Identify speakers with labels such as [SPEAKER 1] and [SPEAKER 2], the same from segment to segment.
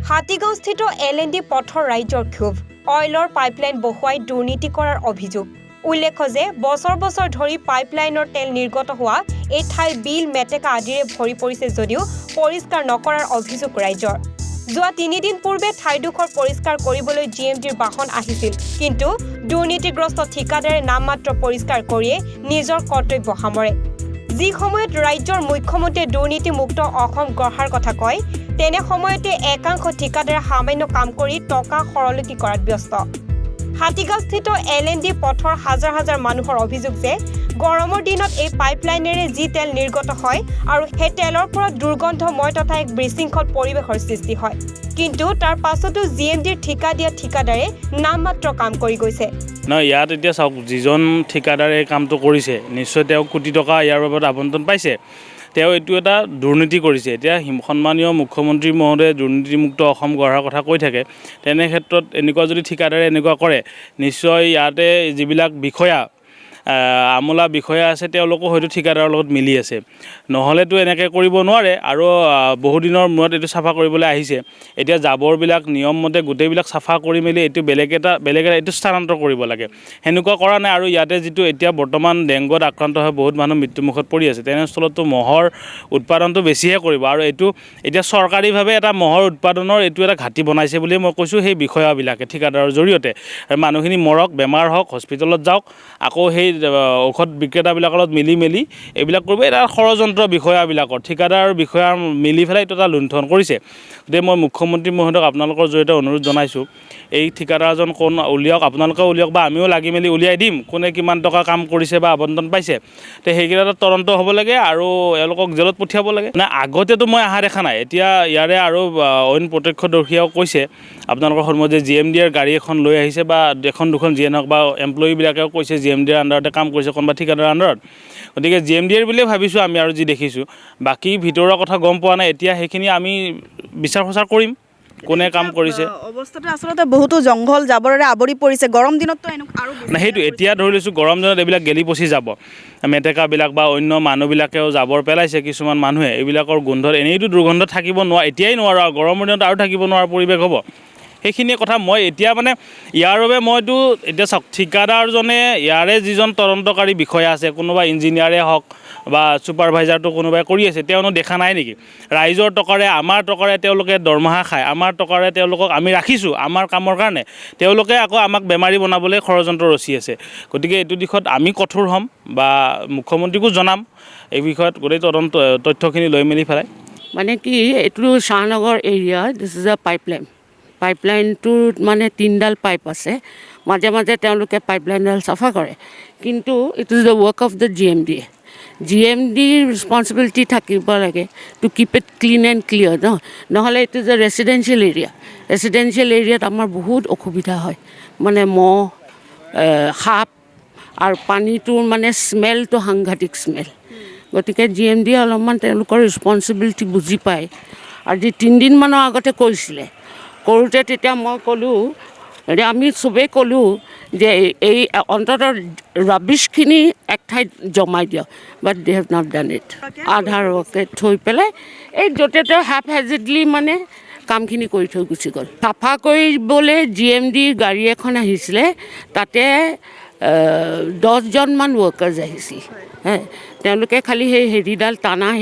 [SPEAKER 1] হাতীগাঁওস্থিত L&D পথৰ ৰাইজৰ ক্ষোভ অইলৰ পাইপলাইন বহুৱাই দুৰ্নীতি কৰাৰ অভিযোগ উল্লেখ্য যে বছৰ বছৰ ধৰি পাইপলাইনৰ তেল নিৰ্গত হোৱা এই ঠাইৰ বিল মেটেকা আদিৰে ভৰি পৰিছে যদিও পৰিষ্কাৰ নকৰাৰ অভিযোগ ৰাইজৰ যোৱা 3 দিন পূৰ্বে ঠাইডোখৰ পৰিষ্কাৰ কৰিবলৈ GMDৰ বাহন আহিছিল কিন্তু দুৰ্নীতিগ্ৰস্ত ঠিকাদাৰে নামমাত্ৰ পৰিষ্কাৰ কৰিয়ে নিজৰ কৰ্তব্য সামৰে যি সময়ত ৰাজ্যৰ মুখ্যমন্ত্ৰীয়ে দুৰ্নীতিমুক্ত অসম গঢ়াৰ কথা কয় তেনে সময়তে একাংশ ঠিকাদাৰে সামান্য কাম কৰি টকা সৰলতি কৰাত ব্যস্ত হাতীগাঁওস্থিত L&D পথৰ হাজাৰ হাজাৰ মানুহৰ অভিযোগ যে গৰমৰ দিনত এই পাইপলাইনেৰে যি তেল নিৰ্গত হয় আৰু সেই তেলৰ পৰা দুৰ্গন্ধময় তথা এক বিশৃংখল পৰিৱেশৰ সৃষ্টি হয় কিন্তু তাৰ পাছতো GMDৰ ঠিকা দিয়া ঠিকাদাৰে নামমাত্ৰ কাম কৰি গৈছে
[SPEAKER 2] না ইয়াত এতিয়া চাওক যিজন ঠিকাদাৰে কামটো কৰিছে নিশ্চয় তেওঁ কোটি টকা ইয়াৰ বাবদ আবণ্টন পাইছে তেওঁ এইটো এটা দুৰ্নীতি কৰিছে এতিয়া সন্মানীয় মুখ্যমন্ত্ৰী মহোদয়ে দুৰ্নীতিমুক্ত অসম গঢ়াৰ কথা কৈ থাকে তেনে ক্ষেত্ৰত এনেকুৱা যদি ঠিকাদাৰে এনেকুৱা কৰে নিশ্চয় ইয়াতে যিবিলাক বিষয়া আমলা বিষয়া আছে তেওঁলোকো হয়তো ঠিকাদাৰৰ লগত মিলি আছে নহলেতো এনেকৈ কৰিব নোৱাৰে আৰু বহু দিনৰ মূৰত এইটো চাফা কৰিবলৈ আহিছে এতিয়া জাবৰবিলাক নিয়মমতে গোটেইবিলাক চাফা কৰি মেলি এইটো বেলেগ এটা এইটো স্থানান্তৰ কৰিব লাগে হেনেকুৱা কৰা নাই আৰু ইয়াতে যিটো এতিয়া বৰ্তমান ডেংগুত আক্ৰান্ত হৈ বহুত মানুহ মৃত্যুমুখত পৰি আছে তেনেস্থলতো মহৰ উৎপাদনটো বেছিহে কৰিব আৰু এইটো এতিয়া চৰকাৰীভাৱে এটা মহৰ উৎপাদনৰ এইটো এটা ঘাটি বনাইছে বুলি মই কৈছোঁ সেই বিষয়াবিলাকে ঠিকাদাৰৰ জৰিয়তে মানুহখিনি মৰক বেমাৰ হওক হস্পিটেলত যাওক আকৌ সেই ঔষধ বিক্ৰেতাবিলাকৰ লগত মিলি এইবিলাক কৰিব এটা ষড়যন্ত্ৰ বিষয়াবিলাকৰ ঠিকাদাৰ বিষয়া মিলি পেলাই এইটো এটা লুণ্ঠন কৰিছে গতিকে মই মুখ্যমন্ত্ৰী মহোদয়ক আপোনালোকৰ জৰিয়তে অনুৰোধ জনাইছোঁ এই ঠিকাদাৰজন কোন উলিয়াওক আপোনালোকে উলিয়াওক বা আমিও লাগি মেলি উলিয়াই দিম কোনে কিমান টকা কাম কৰিছে বা আবণ্টন পাইছে তে সেইকেইটা তদন্ত হ'ব লাগে আৰু এওঁলোকক জেলত পঠিয়াব লাগে না আগতেতো মই অহা দেখা নাই এতিয়া ইয়াৰে আৰু অইন প্ৰত্যক্ষদৰ্শীয়েও কৈছে আপোনালোকৰ সন্মুখত যে GMDৰ গাড়ী এখন লৈ আহিছে বা এখন দুখন যিয়ে নহওক বা এমপ্লয়ীবিলাকেও কৈছে GMDৰ আণ্ডাৰতে কাম কৰিছে কোনোবা ঠিকাদাৰৰ আণ্ডাৰত গতিকে GMDৰ বুলিয়ে ভাবিছোঁ আমি আৰু যি দেখিছোঁ বাকী ভিতৰৰ কথা গম পোৱা নাই এতিয়া সেইখিনি আমি বিচাৰ খোচাৰ কৰিম কোনে কাম কৰিছে
[SPEAKER 3] অৱস্থাটো আচলতে বহুতো জংঘল জাবৰেৰে আৱৰি পৰিছে গৰম দিনততো আৰু
[SPEAKER 2] না সেইটো এতিয়া ধৰি লৈছোঁ গৰম দিনত এইবিলাক গেলি পচি যাব মেটেকাবিলাক বা অন্য মানুহবিলাকেও জাবৰ পেলাইছে কিছুমান মানুহে এইবিলাকৰ গোন্ধত এনেইতো দুৰ্গন্ধ থাকিব নোৱাৰে এতিয়াই নোৱাৰো আৰু গৰমৰ দিনত আৰু থাকিব নোৱাৰা পৰিৱেশ হ'ব সেইখিনি কথা মই এতিয়া মানে ইয়াৰ বাবে মইতো এতিয়া চাওক ঠিকাদাৰজনে ইয়াৰে যিজন তদন্তকাৰী বিষয়া আছে কোনোবা ইঞ্জিনিয়াৰে হওক বা ছুপাৰভাইজাৰটো কোনোবাই কৰি আছে তেওঁনো দেখা নাই নেকি ৰাইজৰ টকাৰে আমাৰ টকাৰে তেওঁলোকে দৰমহা খায় আমাৰ টকাৰে তেওঁলোকক আমি ৰাখিছোঁ আমাৰ কামৰ কাৰণে তেওঁলোকে আকৌ আমাক বেমাৰী বনাবলৈ ষড়যন্ত্ৰ ৰচি আছে গতিকে এইটো দিশত আমি কঠোৰ হ'ম বা মুখ্যমন্ত্ৰীকো জনাম এই বিষয়ত গোটেই তথ্যখিনি লৈ মেলি পেলাই
[SPEAKER 4] মানে কি এইটো শাহনগৰ এৰিয়া দিছ ইজ আ পাইপলাইনটোত মানে 3ডাল পাইপ আছে মাজে মাজে তেওঁলোকে পাইপলাইনডাল চাফা কৰে কিন্তু it is the work of the GMDৰ ৰেছপঞ্চিবিলিটি থাকিব লাগে to keep it clean and clear নহ'লে ইট ইজ এ ৰেচিডেঞ্চিয়েল এৰিয়াত আমাৰ বহুত অসুবিধা হয় মানে মহ সাপ আৰু পানীটোৰ মানে স্মেলটো সাংঘাতিক স্মেল গতিকে GMD অলপমান তেওঁলোকৰ ৰেছপঞ্চিবিলিটি বুজি পায় আৰু যি 3 দিনমানৰ আগতে কৈছিলে কৰোঁতে তেতিয়া মই ক'লোঁ আমি চবেই ক'লোঁ যে এই অন্ততঃ ৰাবিছখিনি এক ঠাইত জমাই দিয়ক but they have not done it আধাৰকে থৈ পেলাই এই য'তে ত'তে হেপহেজেডলি মানে কামখিনি কৰি থৈ গুচি গ'ল চাফা কৰিবলৈ GMD গাড়ী এখন আহিছিলে তাতে 10জনমান ৱৰ্কাৰ্ছ আহিছিল তেওঁলোকে খালি সেই হেৰিডাল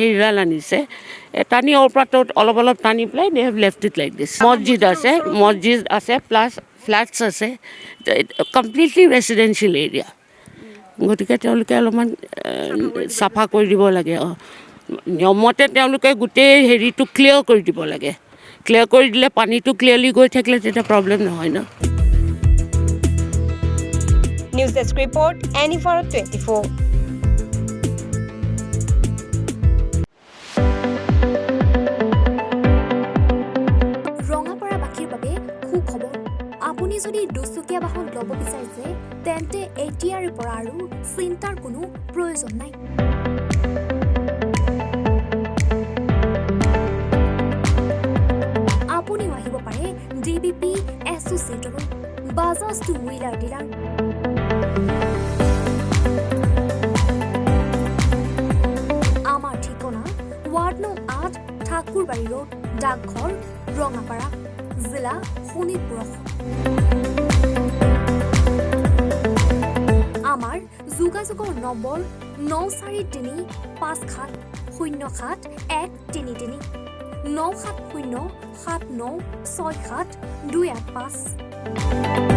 [SPEAKER 4] হেৰিডাল আনিছে টানি ওপৰত অলপ টানি পেলাই they have left it like দিছ মছজিদ আছে প্লাছ ফ্লেটছ আছে কমপ্লিটলি ৰেচিডেঞ্চিয়েল এৰিয়া গতিকে তেওঁলোকে অলপমান চাফা কৰি দিব লাগে নিয়মতে তেওঁলোকে গোটেই হেৰিটো ক্লিয়াৰ কৰি দিব লাগে ক্লিয়াৰ কৰি দিলে পানীটো ক্লিয়াৰলি গৈ থাকিলে তেতিয়া প্ৰব্লেম নহয় ন
[SPEAKER 1] news desk report NE Bharat 24
[SPEAKER 5] আপুনি যদি দুচকীয়া বাহন ল'ব বিচাৰিছে তেন্তে এতিয়াৰ পৰা আৰু চিন্তাৰ কোনো প্ৰয়োজন নাই আপুনিও আহিব পাৰে DBP এছ'চিয়েটৰ বাজাজ টু হুইলাৰ ডিলাৰ আমাৰ ঠিকনা ৱাৰ্ড নং 8 ঠাকুৰবাৰী ৰোড ডাকঘৰ ৰঙাপাৰা জিলা শোণিতপুৰ। আমাৰ যোগাযোগৰ নম্বৰ 9435707133 9707967285285।